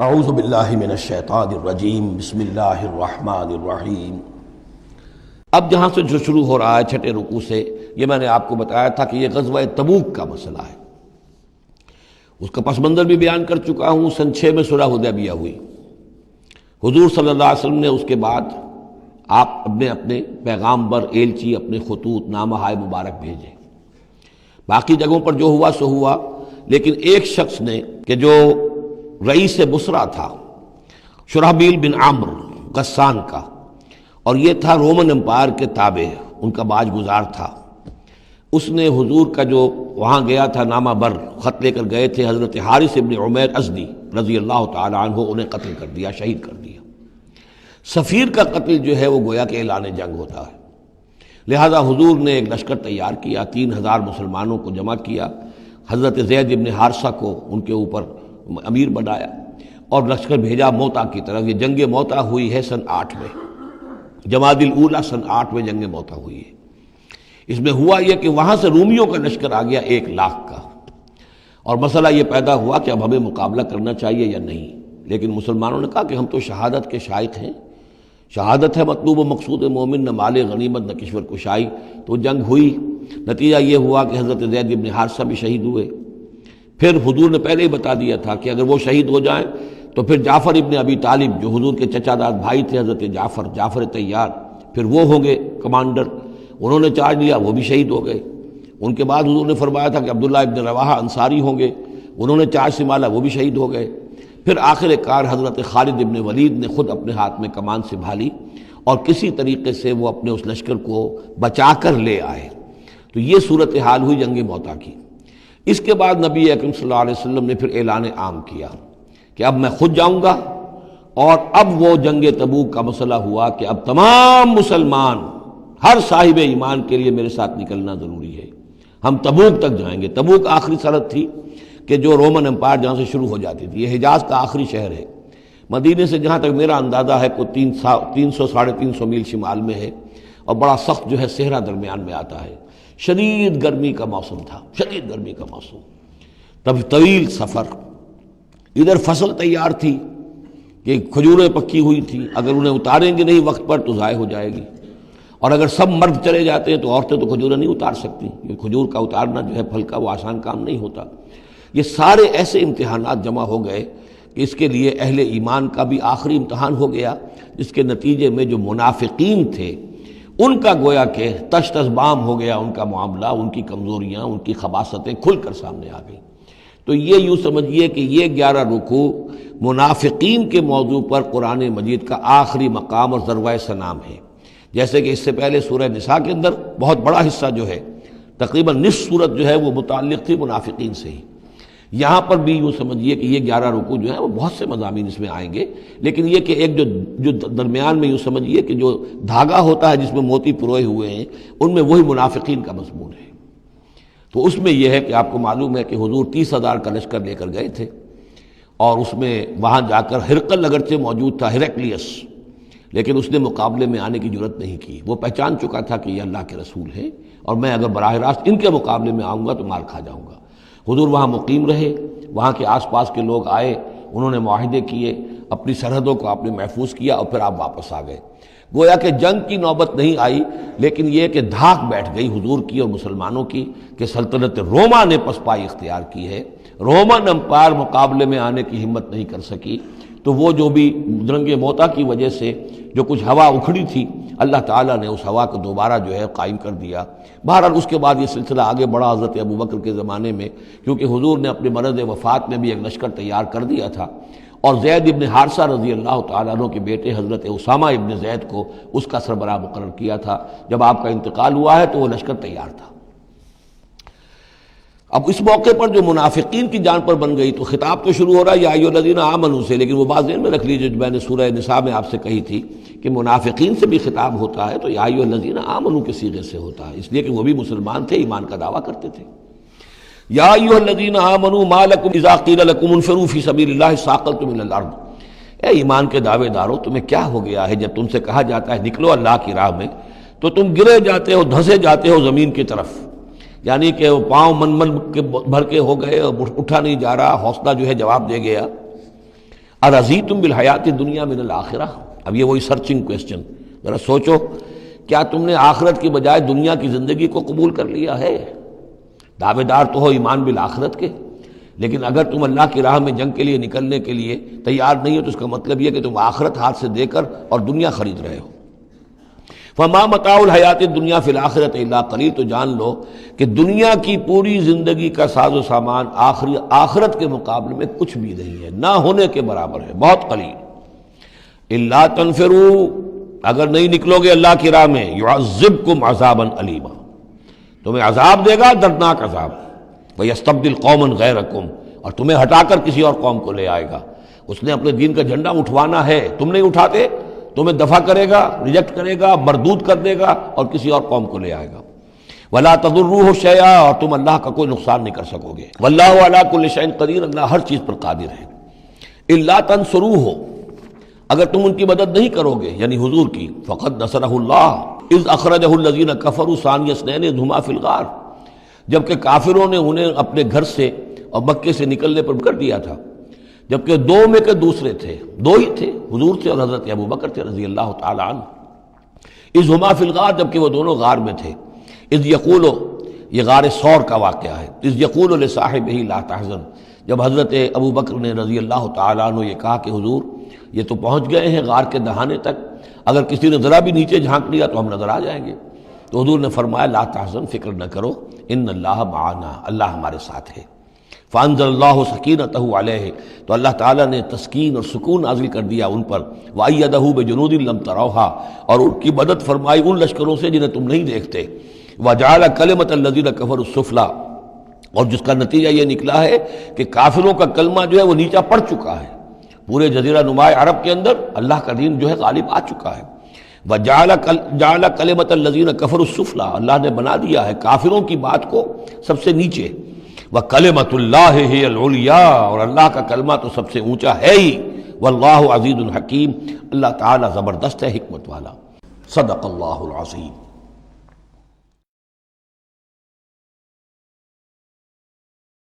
اعوذ باللہ من الشیطان الرجیم بسم اللہ الرحمن الرحیم۔ اب جہاں سے جو شروع ہو رہا ہے چھٹے رکوع سے، یہ میں نے آپ کو بتایا تھا کہ یہ غزوہ تبوک کا مسئلہ ہے، اس کا پس منظر بھی بیان کر چکا ہوں۔ سن 6 میں صلح حدیبیہ ہوئی، حضور صلی اللہ علیہ وسلم نے اس کے بعد آپ اپنے پیغامبر، ایلچی، اپنے خطوط، نامہ ہائے مبارک بھیجے۔ باقی جگہوں پر جو ہوا سو ہوا، لیکن ایک شخص نے کہ جو رئیس بصرہ تھا، شرحبیل بن عمرو غسان کا، اور یہ تھا رومن امپائر کے تابع، ان کا باج گزار تھا، اس نے حضور کا جو وہاں گیا تھا نامہ بر خط لے کر گئے تھے حضرت حارث ابن عمیر ازدی رضی اللہ تعالی عنہ، انہیں قتل کر دیا، شہید کر دیا۔ سفیر کا قتل جو ہے وہ گویا کہ اعلان جنگ ہوتا ہے، لہذا حضور نے ایک لشکر تیار کیا، 3000 مسلمانوں کو جمع کیا، حضرت زید ابن حارثہ کو ان کے اوپر امیر بنایا اور لشکر بھیجا موتا کی طرف۔ یہ جنگ موتا ہوئی ہے سن 8 میں، جمادی الاولیٰ سن 8 میں جنگ موتا ہوئی ہے۔ اس میں ہوا یہ کہ وہاں سے رومیوں کا لشکر آ گیا 1 لاکھ کا، اور مسئلہ یہ پیدا ہوا کہ اب ہمیں مقابلہ کرنا چاہیے یا نہیں، لیکن مسلمانوں نے کہا کہ ہم تو شہادت کے شائق ہیں، شہادت ہے مطلوب و مقصود مومن، نہ مال غنیمت نہ کشور کشائی۔ تو جنگ ہوئی، نتیجہ یہ ہوا کہ حضرت زید ابن حارثہ بھی شہید ہوئے۔ پھر حضور نے پہلے ہی بتا دیا تھا کہ اگر وہ شہید ہو جائیں تو پھر جعفر ابن ابی طالب جو حضور کے چچا داد بھائی تھے، حضرت جعفر طیار، پھر وہ ہوں گے کمانڈر، انہوں نے چارج لیا، وہ بھی شہید ہو گئے۔ ان کے بعد حضور نے فرمایا تھا کہ عبداللہ ابن رواحہ انصاری ہوں گے، انہوں نے چارج سنبھالا، وہ بھی شہید ہو گئے۔ پھر آخر کار حضرت خالد ابن ولید نے خود اپنے ہاتھ میں کمان سنبھالی اور کسی طریقے سے وہ اپنے اس لشکر کو بچا کر لے آئے۔ تو یہ صورتحال ہوئی جنگ موتا کی۔ اس کے بعد نبی اکرم صلی اللہ علیہ وسلم نے پھر اعلان عام کیا کہ اب میں خود جاؤں گا، اور اب وہ جنگ تبوک کا مسئلہ ہوا کہ اب تمام مسلمان، ہر صاحب ایمان کے لیے میرے ساتھ نکلنا ضروری ہے، ہم تبوک تک جائیں گے۔ تبوک آخری سرحد تھی کہ جو رومن امپائر جہاں سے شروع ہو جاتی تھی، یہ حجاز کا آخری شہر ہے، مدینے سے جہاں تک میرا اندازہ ہے کوئی 300 ساڑھے 300 میل شمال میں ہے، اور بڑا سخت جو ہے صحرا درمیان میں آتا ہے۔ شدید گرمی کا موسم تھا، شدید گرمی کا موسم، تب طویل سفر، ادھر فصل تیار تھی کہ کھجوریں پکی ہوئی تھی، اگر انہیں اتاریں گے نہیں وقت پر تو ضائع ہو جائے گی، اور اگر سب مرد چلے جاتے ہیں تو عورتیں تو کھجوریں نہیں اتار سکتی، یہ کھجور کا اتارنا جو ہے پھل کا وہ آسان کام نہیں ہوتا۔ یہ سارے ایسے امتحانات جمع ہو گئے کہ اس کے لیے اہل ایمان کا بھی آخری امتحان ہو گیا، جس کے نتیجے میں جو منافقین تھے ان کا گویا کہ تشت بام ہو گیا، ان کا معاملہ، ان کی کمزوریاں، ان کی خباثتیں کھل کر سامنے آ گئیں۔ تو یہ یوں سمجھیے کہ یہ 11 رکوع منافقین کے موضوع پر قرآن مجید کا آخری مقام اور ذروۂ سنام ہے۔ جیسے کہ اس سے پہلے سورہ نساء کے اندر بہت بڑا حصہ جو ہے، تقریباً نصف سورت جو ہے وہ متعلق تھی منافقین سے ہی۔ یہاں پر بھی یوں سمجھیے کہ یہ 11 رکوع جو ہیں وہ بہت سے مضامین اس میں آئیں گے، لیکن یہ کہ ایک جو درمیان میں یوں سمجھیے کہ جو دھاگا ہوتا ہے جس میں موتی پروئے ہوئے ہیں، ان میں وہی منافقین کا مضمون ہے۔ تو اس میں یہ ہے کہ آپ کو معلوم ہے کہ حضور 30,000 کا لشکر لے کر گئے تھے، اور اس میں وہاں جا کر ہرقل اگرچہ موجود تھا، ہرقلیس، لیکن اس نے مقابلے میں آنے کی جرت نہیں کی۔ وہ پہچان چکا تھا کہ یہ اللہ کے رسول ہیں، اور میں اگر براہ راست ان کے مقابلے میں آؤں گا تو مار کھا جاؤں گا۔ حضور وہاں مقیم رہے، وہاں کے آس پاس کے لوگ آئے، انہوں نے معاہدے کیے، اپنی سرحدوں کو آپ نے محفوظ کیا، اور پھر آپ واپس آ گئے۔ گویا کہ جنگ کی نوبت نہیں آئی، لیکن یہ کہ دھاک بیٹھ گئی حضور کی اور مسلمانوں کی کہ سلطنت روما نے پسپائی اختیار کی ہے، رومن امپائر مقابلے میں آنے کی ہمت نہیں کر سکی۔ تو وہ جو بھی جنگ موتا کی وجہ سے جو کچھ ہوا اکھڑی تھی، اللہ تعالیٰ نے اس ہوا کو دوبارہ جو ہے قائم کر دیا۔ بہرحال اس کے بعد یہ سلسلہ آگے بڑھا حضرت ابوبکر کے زمانے میں، کیونکہ حضور نے اپنے مرض وفات میں بھی ایک لشکر تیار کر دیا تھا، اور زید ابن حارثہ رضی اللہ تعالیٰ عنہ کے بیٹے حضرت اسامہ ابن زید کو اس کا سربراہ مقرر کیا تھا۔ جب آپ کا انتقال ہوا ہے تو وہ لشکر تیار تھا۔ اب اس موقع پر جو منافقین کی جان پر بن گئی، تو خطاب تو شروع ہو رہا ہے یا ایھا الذین آمنوا سے، لیکن وہ بات ذہن میں رکھ لیجیے جو میں نے سورہ نساء میں آپ سے کہی تھی کہ منافقین سے بھی خطاب ہوتا ہے تو یا ایھا الذین آمنوا کے صیغے سے ہوتا ہے، اس لیے کہ وہ بھی مسلمان تھے، ایمان کا دعویٰ کرتے تھے۔ یا ایھا الذین آمنوا ما لکم اذا قیل لکم انفروا فی سبیل اللہ ثاقلتم الی الارض، اے ایمان کے دعوے دارو، تمہیں کیا ہو گیا ہے جب تم سے کہا جاتا ہے نکلو اللہ کی راہ میں تو تم گرے جاتے ہو، دھنسے جاتے ہو زمین کی طرف، یعنی کہ وہ پاؤں من کے بھر کے ہو گئے، اٹھا نہیں جا رہا، حوصلہ جو ہے جواب دے گیا۔ ارضیتم بالحیات الدنیا من الآخرہ، اب یہ وہی سرچنگ کویسچن، ذرا سوچو کیا تم نے آخرت کی بجائے دنیا کی زندگی کو قبول کر لیا ہے؟ دعوے دار تو ہو ایمان بالآخرت کے، لیکن اگر تم اللہ کی راہ میں جنگ کے لیے نکلنے کے لیے تیار نہیں ہو تو اس کا مطلب یہ کہ تم آخرت ہاتھ سے دے کر اور دنیا خرید رہے ہو۔ فما متاع الحیات الدنیا فی الآخرۃ الا قلیل، تو جان لو کہ دنیا کی پوری زندگی کا ساز و سامان آخرت کے مقابلے میں کچھ بھی نہیں ہے، نہ ہونے کے برابر ہے، بہت قلیل۔ الا تنفروا، اگر نہیں نکلو گے اللہ کی راہ میں، یعذبکم عذابا علیما، تمہیں عذاب دے گا، دردناک عذاب، وَيَسْتَبْدِلْ قَوْمًا غَيْرَكُمْ، اور تمہیں ہٹا کر کسی اور قوم کو لے آئے گا۔ اس نے اپنے دین کا جھنڈا اٹھوانا ہے، تم نہیں اٹھاتے، تمہیں دفع کرے گا، ریجیکٹ کرے گا، مردود کر دے گا اور کسی اور قوم کو لے آئے گا۔ وَلَا تَضُرُّوهُ شَيْئًا، اور تم اللہ کا کوئی نقصان نہیں کر سکو گے۔ وَاللَّهُ عَلَىٰ كُلِّ شَيْءٍ قَدِيرٌ، اللہ ہر چیز پر قادر ہے۔ إِلَّا تَنصُرُوهُ، اگر تم ان کی مدد نہیں کرو گے یعنی حضور کی، فَقَدْ نَصَرَهُ اللَّهُ إِذْ أَخْرَجَهُ الَّذِينَ كَفَرُوا ثَانِيَ اثْنَيْنِ إِذْ هُمَا فِي الْغَارِ، جبکہ کافروں نے انہیں اپنے گھر سے اور مکے سے نکلنے پر کر دیا تھا، جبکہ دو میں کے دوسرے تھے، دو ہی تھے، حضور تھے اور حضرت ابو بکر تھے رضی اللہ تعالی عنہ۔ اذ ہما فی الغار، جبکہ وہ دونوں غار میں تھے۔ اذ یقول، یہ غار ثور کا واقعہ ہے۔ اذ یقول لصاحبہ لا تحزن، جب حضرت ابو بکر نے رضی اللہ تعالی عنہ یہ کہا کہ حضور یہ تو پہنچ گئے ہیں غار کے دہانے تک، اگر کسی نے ذرا بھی نیچے جھانک لیا تو ہم نظر آ جائیں گے، تو حضور نے فرمایا لا تحزن، فکر نہ کرو، ان اللہ معنا، اللہ ہمارے ساتھ ہے۔ فانزل اللہ سکینتہ علیہ، تو اللہ تعالیٰ نے تسکین اور سکون نازل کر دیا ان پر۔ وأیدہ بجنود لم تروہا، اور ان کی مدد فرمائی ان لشکروں سے جنہیں تم نہیں دیکھتے۔ وجعل کلمۃ الذین کفروا السفلی، اور جس کا نتیجہ یہ نکلا ہے کہ کافروں کا کلمہ جو ہے وہ نیچا پڑ چکا ہے، پورے جزیرہ نما عرب کے اندر اللہ کا دین جو ہے غالب آ چکا ہے۔ وجعل کلمۃ الذین کفروا السفلی، اللہ نے بنا دیا ہے کافروں کی بات کو سب سے نیچے۔ وَكَلِمَةُ اللَّهِ هِيَ الْعُلْيَا، اور اللہ کا کلمہ تو سب سے اونچا ہے ہی۔ وَاللَّهُ عَزِيزٌ حَكِيمٌ، اللہ تعالیٰ زبردست ہے، حکمت والا۔ صدق اللہ العظیم۔